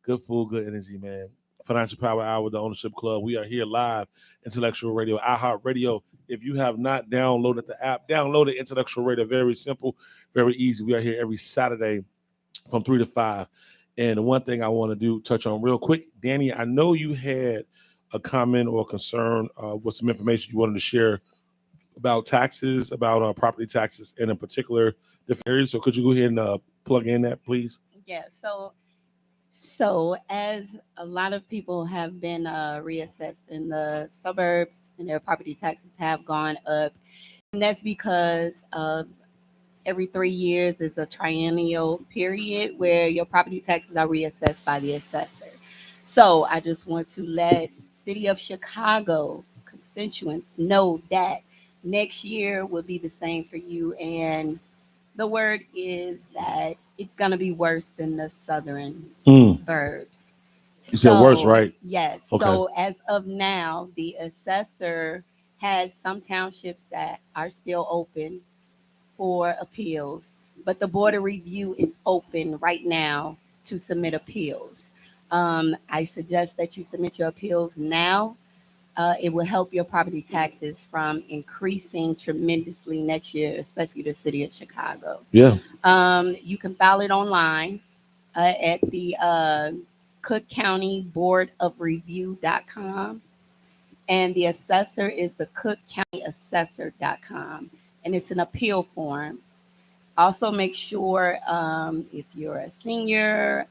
Good food, good energy, man. Financial Power Hour, the Ownership Club. We are here live, Intellectual Radio, iHeartRadio. If you have not downloaded the app, download it, Intellectual Radio. Very simple, very easy. We are here every Saturday from 3 to 5. And the one thing I want to touch on real quick, Danny, I know you had a comment or concern with some information you wanted to share about taxes, about property taxes, and in particular different areas. So could you go ahead and plug in that, please? Yeah. So as a lot of people have been reassessed in the suburbs and their property taxes have gone up, and that's because of every 3 years is a triennial period where your property taxes are reassessed by the assessor. So I just want to let City of Chicago constituents know that next year will be the same for you. And the word is that it's going to be worse than the southern burbs. You said worse, right? Yes. Okay. So as of now, the assessor has some townships that are still open for appeals, but the Board of Review is open right now to submit appeals. I suggest that you submit your appeals now. It will help your property taxes from increasing tremendously next year, especially the City of Chicago. Yeah. You can file it online at the Cook County Board of Review.com, and the assessor is the Cook County Assessor.com, and it's an appeal form. Also, make sure if you're a senior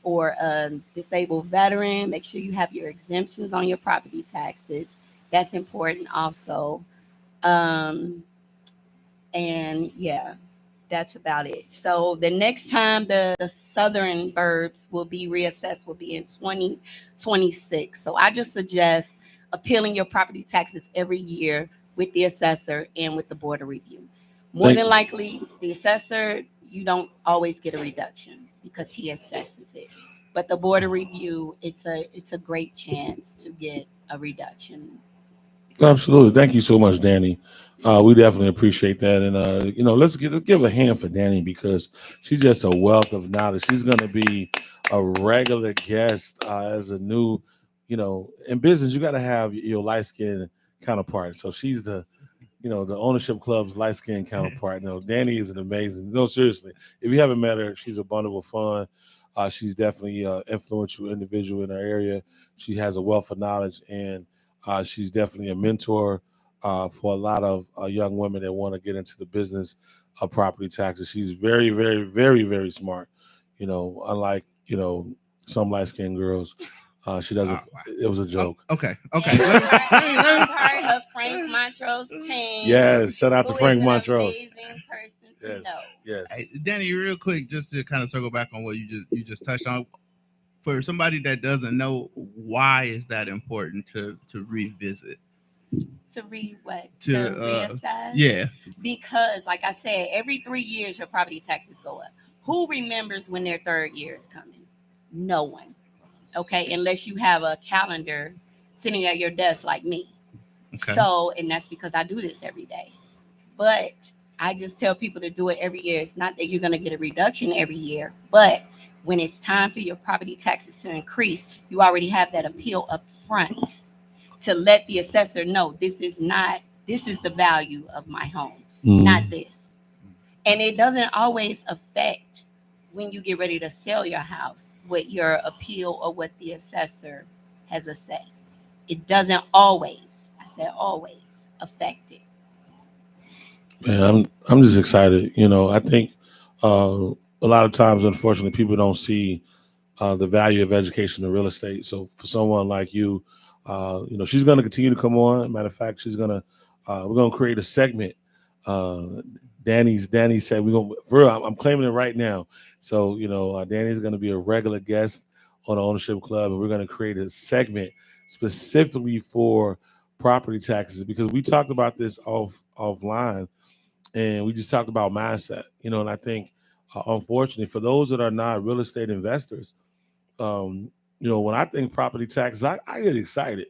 or a disabled veteran, make sure you have your exemptions on your property taxes. That's important also. And yeah, that's about it. So the next time the southern burbs will be reassessed will be in 2026. So I just suggest appealing your property taxes every year with the assessor and with the Board of Review. More than likely, the assessor, you don't always get a reduction because he assesses it. But the Board of Review, it's a great chance to get a reduction. Absolutely. Thank you so much, Danny. We definitely appreciate that. And, let's give a hand for Danny because she's just a wealth of knowledge. She's going to be a regular guest as a new, in business, you got to have your light-skinned counterpart. So she's the Ownership Club's light-skinned counterpart. No, Danny is an amazing. No, seriously. If you haven't met her, she's a bundle of fun. She's definitely an influential individual in her area. She has a wealth of knowledge, and she's definitely a mentor for a lot of young women that want to get into the business of property taxes. She's very, very, very, very smart. Unlike some light-skinned girls. She doesn't. It was a joke. Okay. I'm part of Frank Montrose team. Yes, shout out to Frank Montrose. Amazing person to know. Yes. Hey, Danny, real quick, just to kind of circle back on what you just touched on. For somebody that doesn't know, why is that important to revisit? To read what? To reassess? Yeah. Because, like I said, every 3 years your property taxes go up. Who remembers when their third year is coming? No one. Okay, unless you have a calendar sitting at your desk like me. Okay. So, and that's because I do this every day. But I just tell people to do it every year. It's not that you're going to get a reduction every year, but when it's time for your property taxes to increase, you already have that appeal up front to let the assessor know this is the value of my home, not this. And it doesn't always affect when you get ready to sell your house with your appeal or what the assessor has assessed. It doesn't always, I said always, affect it. Man, I'm just excited. I think a lot of times, unfortunately, people don't see the value of education in real estate. So for someone like you, she's going to continue to come on. Matter of fact, we're going to create a segment. Danny said I'm claiming it right now. So, Danny's going to be a regular guest on the Ownership Club, and we're going to create a segment specifically for property taxes because we talked about this offline, and we just talked about mindset, and I think, unfortunately, for those that are not real estate investors, when I think property taxes, I get excited.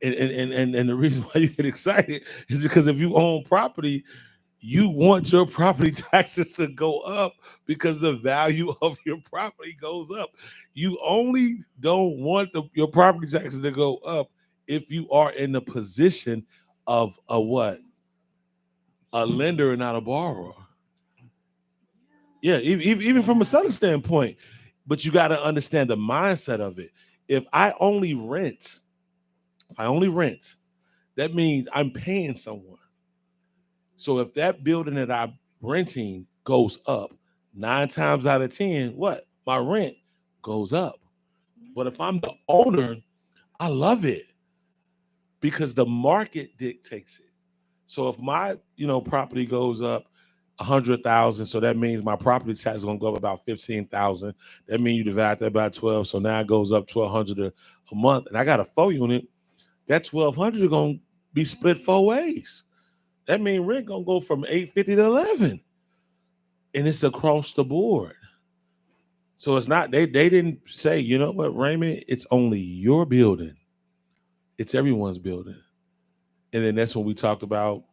And the reason why you get excited is because if you own property, you want your property taxes to go up because the value of your property goes up. You only don't want your property taxes to go up if you are in the position of a what? A lender and not a borrower. Yeah, even from a seller standpoint. But you got to understand the mindset of it. If I only rent, that means I'm paying someone. So if that building that I'm renting goes up, 9 times out of 10, what? My rent goes up. But if I'm the owner, I love it because the market dictates it. So if my, property goes up 100,000, so that means my property tax is gonna go up about 15,000. That means you divide that by 12, so now it goes up 1,200 a month, and I got a 4-unit. That 1,200 is gonna be split 4 ways. That means rent gonna go from 850 to 11, and it's across the board. So it's not they didn't say, you know what, Raymond, it's only your building. It's everyone's building. And then that's when we talked about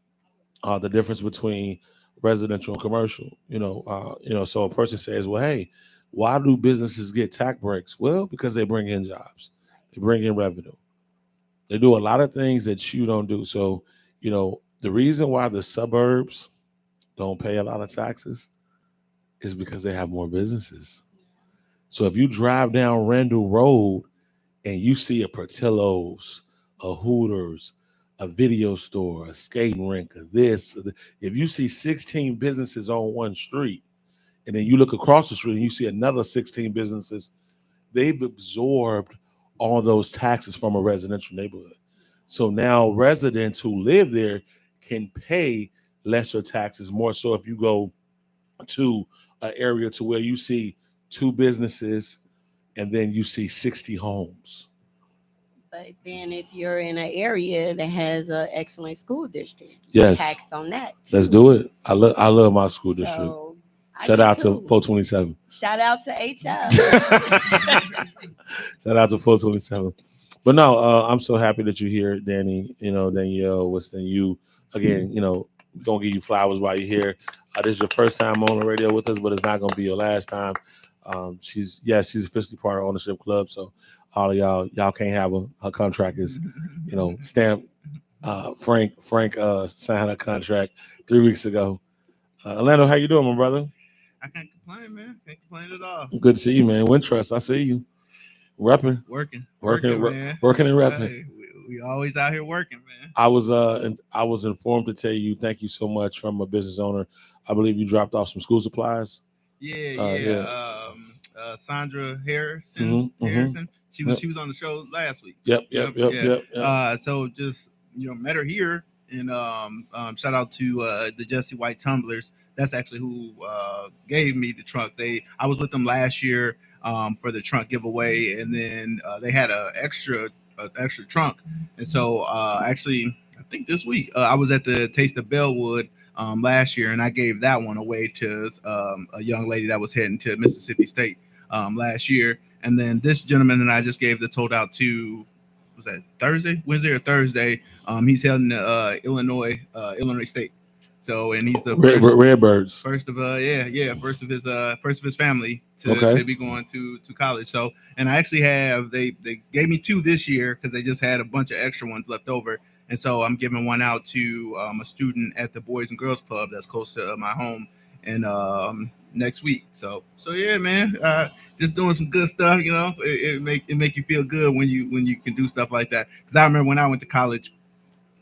the difference between residential and commercial. So a person says, well, hey, why do businesses get tax breaks? Well, because they bring in jobs, they bring in revenue, they do a lot of things that you don't do. So, the reason why the suburbs don't pay a lot of taxes is because they have more businesses. So if you drive down Randall Road and you see a Portillo's, a Hooters, a video store, a skating rink, if you see 16 businesses on one street, and then you look across the street and you see another 16 businesses, they've absorbed all those taxes from a residential neighborhood. So now residents who live there can pay lesser taxes, more so if you go to an area to where you see 2 businesses and then you see 60 homes. But then if you're in an area that has an excellent school district, yes, taxed on that too. Let's do it. I love my school district. Shout out to 427. Shout out to HF. Shout out to 427. But no, I'm so happy that you're here, Danny. Danielle, Weston, you again. Gonna give you flowers while you're here. This is your first time on the radio with us, but it's not gonna be your last time. She's officially part of Ownership Club. So all of y'all can't have her. Her contract is, stamped. Frank signed her contract 3 weeks ago. Orlando, how you doing, my brother? I can't complain, man. Can't complain at all. Good to see you, man. Wintrust, I see you. Working and repping. Hey, we always out here working, man. I was informed to tell you thank you so much from a business owner. I believe you dropped off some school supplies. Yeah. Sandra Harrison. She was on the show last week. Yep. So just met her here, and shout out to the Jesse White Tumblers. That's actually who gave me the trunk. I was with them last year for the trunk giveaway, and then they had an extra trunk. And so actually, I think this week I was at the Taste of Bellwood last year, and I gave that one away to a young lady that was heading to Mississippi State last year. And then this gentleman that I just gave the tote out to, was that Wednesday or Thursday? He's heading to Illinois State. So, and he's the Redbirds. First of his family to be going to college. So, and I actually they gave me 2 this year because they just had a bunch of extra ones left over. And so I'm giving one out to a student at the Boys and Girls Club that's close to my home, and next week. So yeah, man, just doing some good stuff. It make you feel good when you can do stuff like that. Because I remember when I went to college,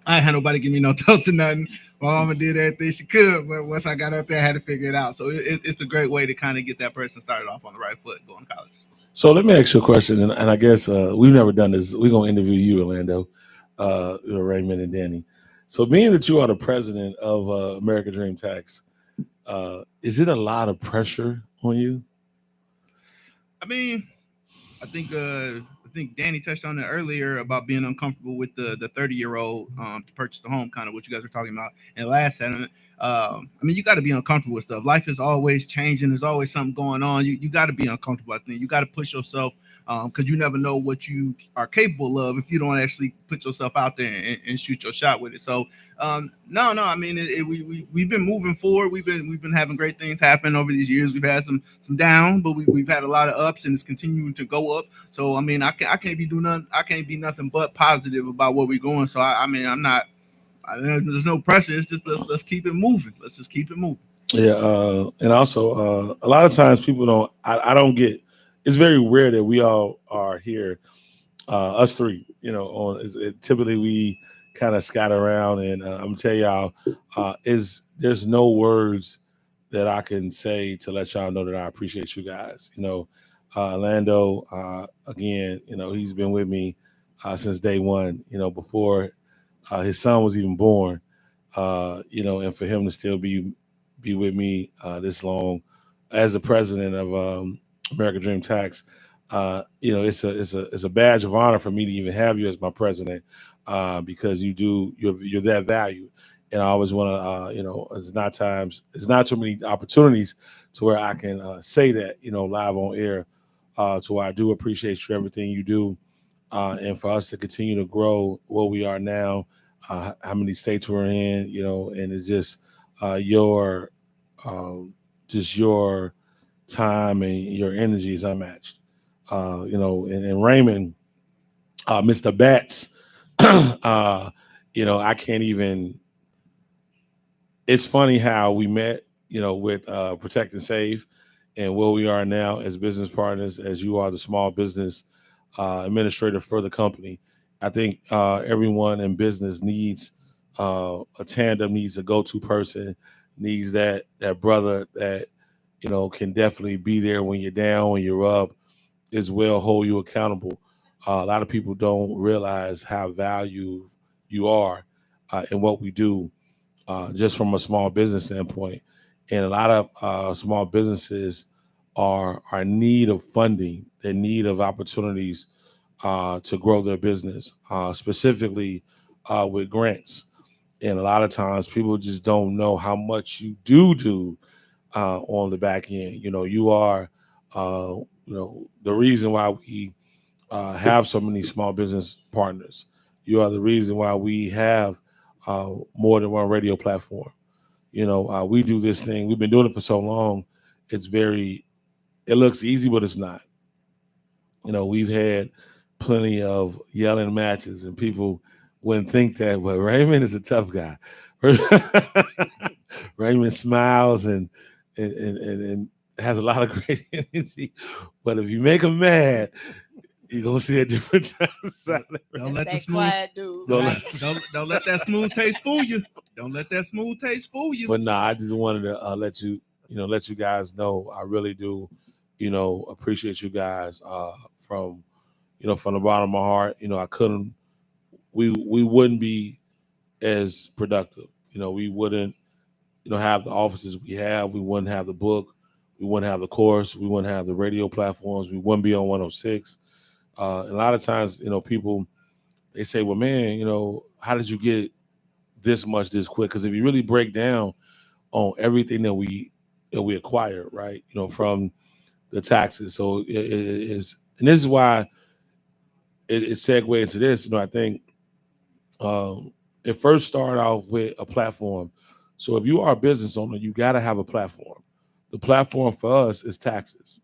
I had nobody give me no totes or nothing. My mama did everything she could, but once I got up there, I had to figure it out. So it's a great way to kind of get that person started off on the right foot going to college. So let me ask you a question, and I guess we've never done this. We're gonna interview you, Orlando, Raymond, and Danny. So being that you are the president of American Dream Tax, is it a lot of pressure on you? I mean, I think the think Danny touched on it earlier about being uncomfortable with the 30-year-old to purchase the home, kind of what you guys were talking about in the last segment. I mean, you got to be uncomfortable with stuff. Life is always changing. There's always something going on. You got to be uncomfortable. I think you got to push yourself because you never know what you are capable of if you don't actually put yourself out there and shoot your shot with it. So no, I mean, we've been moving forward. We've been having great things happen over these years. We've had some down, but we've had a lot of ups, and it's continuing to go up. So I mean, I can't be nothing but positive about where we're going. So I mean, there's no pressure. It's just let's keep it moving. Let's just keep it moving. Yeah, and also a lot of times people don't. I don't get. It's very rare that we all are here, us three. You know, typically we kind of scatter around, and I'm gonna tell y'all, there's no words that I can say to let y'all know that I appreciate you guys. You know, Orlando, again, you know, he's been with me since day one. You know, before his son was even born. You know, and for him to still be with me this long as the president of American Dream Tax, you know, it's a badge of honor for me to even have you as my president because you're that valued. And I always want to, you know, it's not too many opportunities to where I can say that, you know, live on air. To where I do appreciate you, everything you do, and for us to continue to grow where we are now, how many states we're in, you know, and it's just your time and your energy is unmatched. You know, and Raymond, Mr. Bats, you know, I can't even. It's funny how we met, you know, with Protect and Save, and where we are now as business partners, as you are the small business administrator for the company. I think everyone in business needs a tandem, needs a go-to person, needs that brother that, you know, can definitely be there when you're down, when you're up, as well hold you accountable. A lot of people don't realize how valued you are in what we do, just from a small business standpoint. And a lot of small businesses are in need of funding, they're in need of opportunities to grow their business, specifically with grants. And a lot of times people just don't know how much you do on the back end. You know, you are, you know, the reason why we have so many small business partners. You are the reason why we have more than one radio platform. You know, we do this thing. We've been doing it for so long. It looks easy, but it's not. You know, we've had plenty of yelling matches, and people wouldn't think that. But Raymond is a tough guy. Raymond smiles and has a lot of great energy. But if you make him mad, you're gonna see a different side. Don't let the That smooth quiet dude, Don't right? don't let that smooth taste fool you. Don't let that smooth taste fool you. But no, I just wanted to let you guys know I really do, you know, appreciate you guys from, you know, from the bottom of my heart. You know, we wouldn't be as productive. You know, we wouldn't, you know, have the offices we have. We wouldn't have the book. We wouldn't have the course. We wouldn't have the radio platforms. We wouldn't be on 106. A lot of times, you know, people, they say, well, man, you know, how did you get this much this quick? Because if you really break down on everything that we acquire, right, you know, from the taxes. So it is, and this is why it segued into this. You know, I think it first started off with a platform. So if you are a business owner, you got to have a platform. The platform for us is taxes,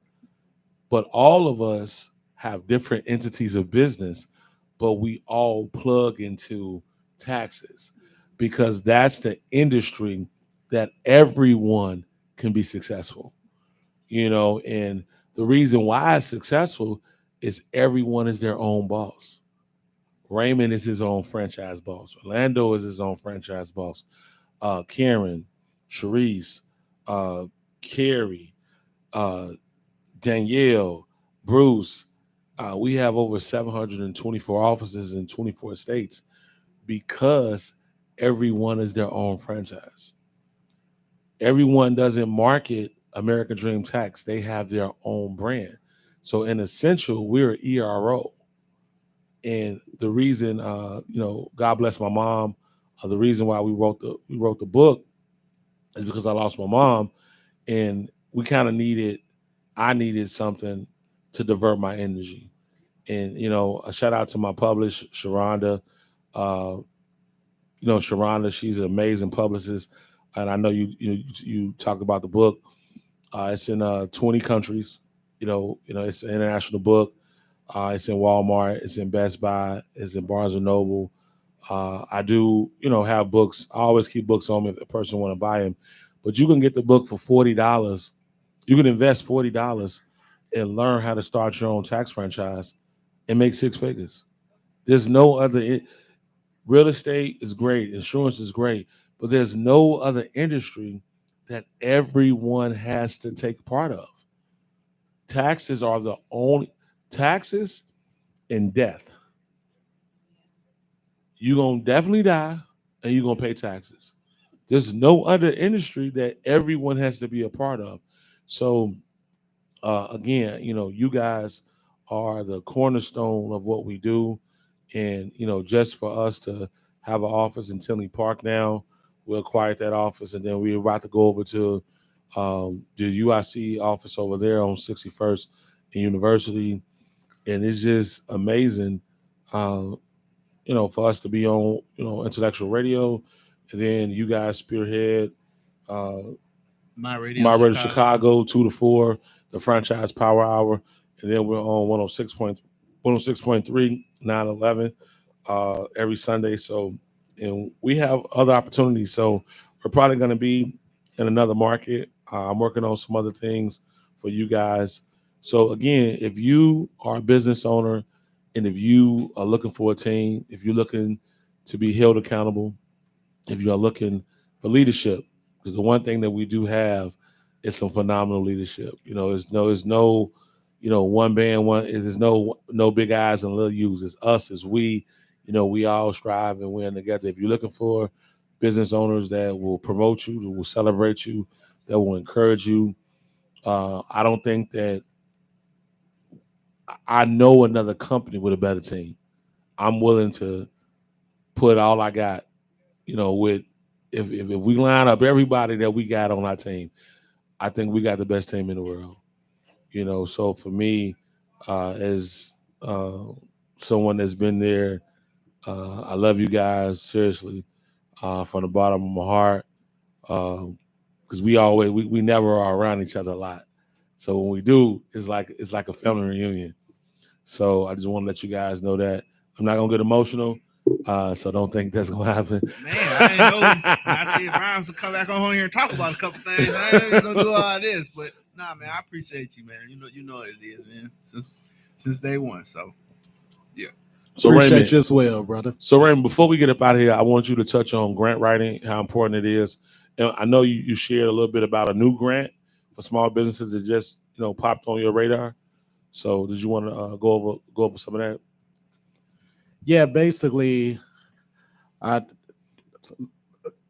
but all of us have different entities of business, but we all plug into taxes because that's the industry that everyone can be successful. You know, and the reason why it's successful is everyone is their own boss. Raymond is his own franchise boss. Orlando is his own franchise boss. Karen, Sharice, uh, Carrie, uh, Danielle, Bruce. We have over 724 offices in 24 states because everyone is their own franchise. Everyone doesn't market American Dream Tax. They have their own brand. So in essential, we're ERO. And the reason, God bless my mom. The reason why we wrote the book is because I lost my mom, and we kind of needed. I needed something to divert my energy, and a shout out to my publisher, Sharonda. Uh, Sharonda, she's an amazing publicist, and I know you talked about the book. It's in 20 countries. It's an international book. It's in Walmart. It's in Best Buy. It's in Barnes and Noble. I do, have books. I always keep books on me if a person want to buy them. But you can get the book for $40. You can invest $40 and learn how to start your own tax franchise and make six figures. There's no other. Real estate is great. Insurance is great, but there's no other industry that everyone has to take part of. Taxes are the only taxes and death. You're gonna definitely die and you're gonna pay taxes. There's no other industry that everyone has to be a part of. So again, you guys are the cornerstone of what we do. And, just for us to have an office in Tinley Park now, we acquired that office, and then we're about to go over to the UIC office over there on 61st and University. And it's just amazing, uh, for us to be on, intellectual radio. And then you guys spearhead uh, My Radio My Radio Chicago. Chicago, 2 to 4, the franchise power hour. And then we're on 106.3, 911 every Sunday. So, and we have other opportunities. So we're probably going to be in another market. I'm working on some other things for you guys. So again, if you are a business owner and if you are looking for a team, if you're looking to be held accountable, if you are looking for leadership, because the one thing that we do have is some phenomenal leadership. There's no, one band, there's no big eyes and little U's. It's us, it's we. We all strive and win together. If you're looking for business owners that will promote you, that will celebrate you, that will encourage you, I don't think that I know another company with a better team. I'm willing to put all I got, with if we line up everybody that we got on our team, I think we got the best team in the world. So for me, as uh, someone that's been there, I love you guys seriously from the bottom of my heart. Because we never are around each other a lot. So when we do, it's like a family reunion. So I just want to let you guys know that I'm not gonna get emotional. So don't think that's gonna happen. Man, I didn't know. I see if Rhymes will come back on here and talk about a couple things. I ain't even gonna do all this, but nah, man, I appreciate you, man. You know what it is, man. Since day one. So yeah. So Appreciate Raymond, you as well, brother. So Raymond, before we get up out of here, I want you to touch on grant writing, how important it is. And I know you shared a little bit about a new grant for small businesses that just popped on your radar. So did you want to go over some of that? Yeah, basically, I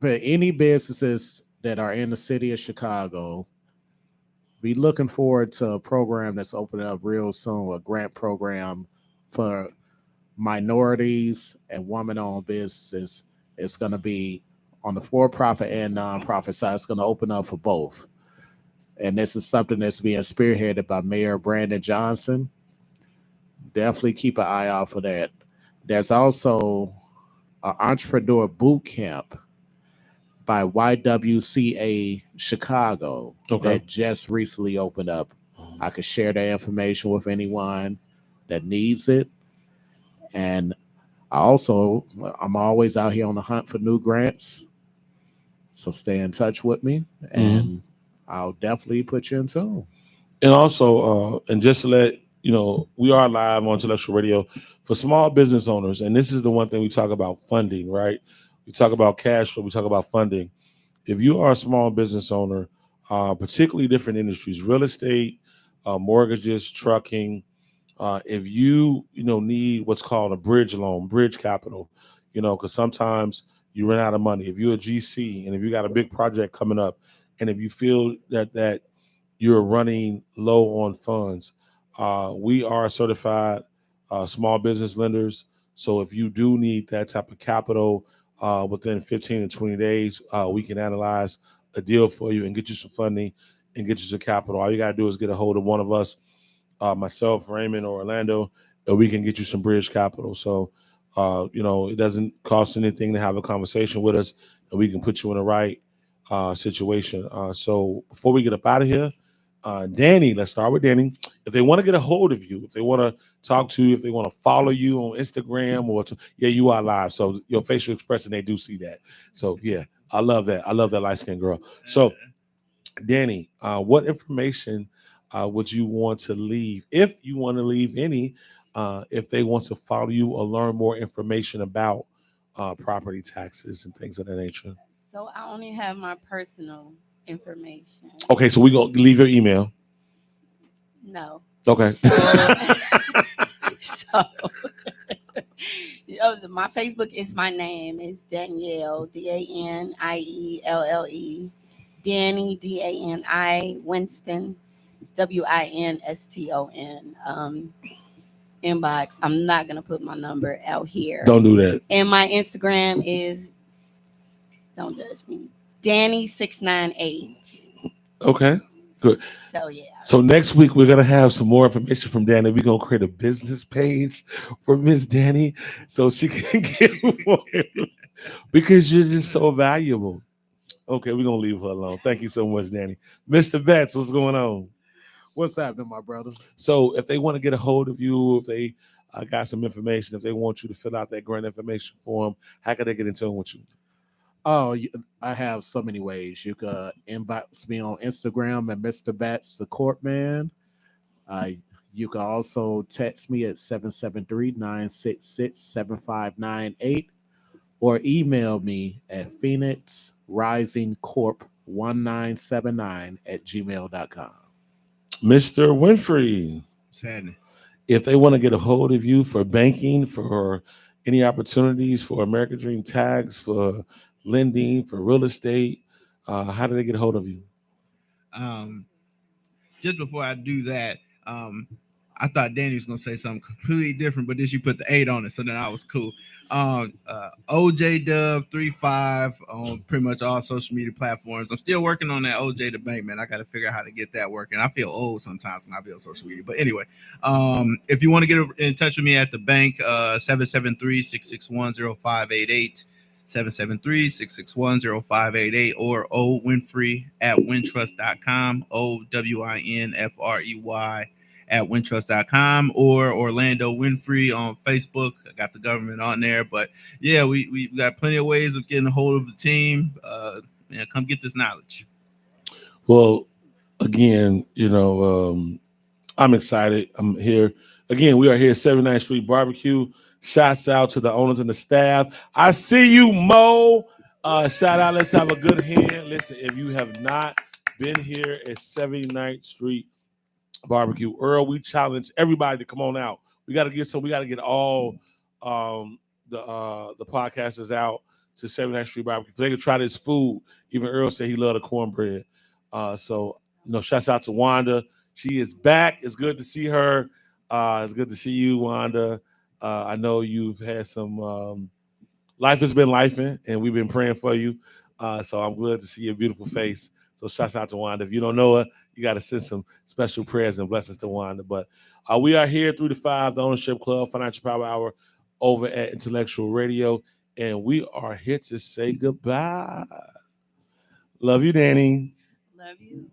for any businesses that are in the city of Chicago, be looking forward to a program that's opening up real soon, a grant program for minorities and woman-owned businesses. It's going to be on the for-profit and nonprofit side. It's going to open up for both. And this is something that's being spearheaded by Mayor Brandon Johnson. Definitely keep an eye out for that. There's also an entrepreneur boot camp by YWCA Chicago that just recently opened up. I could share that information with anyone that needs it. And I'm always out here on the hunt for new grants. So stay in touch with me and I'll definitely put you in tune. And also, and just to let we are live on Intellectual Radio for small business owners. And this is the one thing we talk about: funding, right? We talk about cash flow. We talk about funding. If you are a small business owner, particularly different industries, real estate, mortgages, trucking, if you need what's called a bridge loan, bridge capital, because sometimes you run out of money. If you're a GC and if you got a big project coming up, and if you feel that you're running low on funds, we are certified small business lenders. So if you do need that type of capital within 15 to 20 days, we can analyze a deal for you and get you some funding and get you some capital. All you got to do is get a hold of one of us, myself, Raymond, or Orlando, and we can get you some bridge capital. So, it doesn't cost anything to have a conversation with us, and we can put you in the right situation. So before we get up out of here, Danny, let's start with Danny. If they want to get a hold of you, if they want to talk to you, if they want to follow you on Instagram you are live. So your facial expression, they do see that. So yeah, I love that. I love that light-skinned girl. So Danny, what information would you want to leave, if you want to leave any, if they want to follow you or learn more information about property taxes and things of that nature? So I only have my personal information. Okay, so we gonna leave your email. No. Okay. So my Facebook is my name. It's Danielle, Danielle, Danny, Dani, Winston, Winston. Inbox. I'm not gonna put my number out here. Don't do that. And my Instagram is, don't judge me, Danny698. Okay, good. So yeah. So next week we're gonna have some more information from Danny. We're gonna create a business page for Miss Danny so she can get more because you're just so valuable. Okay, we're gonna leave her alone. Thank you so much, Danny. Mr. Betts, what's going on? What's happening, my brother? So if they want to get a hold of you, if they got some information, if they want you to fill out that grant information form, how can they get in tune with you? Oh, I have so many ways. You can inbox me on Instagram at Mr. Bats the Court Man. You can also text me at 773-966-7598 or email me at phoenixrisingcorp1979@gmail.com. Mr. Winfrey, What's happening? if they want to get a hold of you for banking, for any opportunities for American Dream Tax, for lending, for real estate, how do they get a hold of you? Just before I do that, I thought Danny was gonna say something completely different, but then she put the 8 on it, so then I was cool. OJ Dub 35 on pretty much all social media platforms. I'm still working on that OJ the Bank, man. I got to figure out how to get that working. I feel old sometimes when I be on social media, but anyway, if you want to get in touch with me at the bank, 773-661-0588. 773-661-0588 or O Winfrey at wintrust.com, OWINFREY at wintrust.com, or Orlando Winfrey on Facebook. I got the government on there, but yeah, we got plenty of ways of getting a hold of the team. Come get this knowledge. Well, again, I'm excited. I'm here. Again, we are here at 79th Street BBQ. Shouts out to the owners and the staff. I see you, Mo. Shout out. Let's have a good hand. Listen, if you have not been here at 79th Street BBQ, Earl, we challenge everybody to come on out. We got to get all the podcasters out to 79th Street BBQ. They can try this food. Even Earl said he loved the cornbread. So shouts out to Wanda. She is back. It's good to see her. It's good to see you, Wanda. I know you've had some life has been lifing, and we've been praying for you. So I'm glad to see your beautiful face. So shouts out to Wanda. If you don't know her, you got to send some special prayers and blessings to Wanda. But we are here through the 5, the Ownership Club, Financial Power Hour over at Intellectual Radio, and we are here to say goodbye. Love you, Danny. Love you.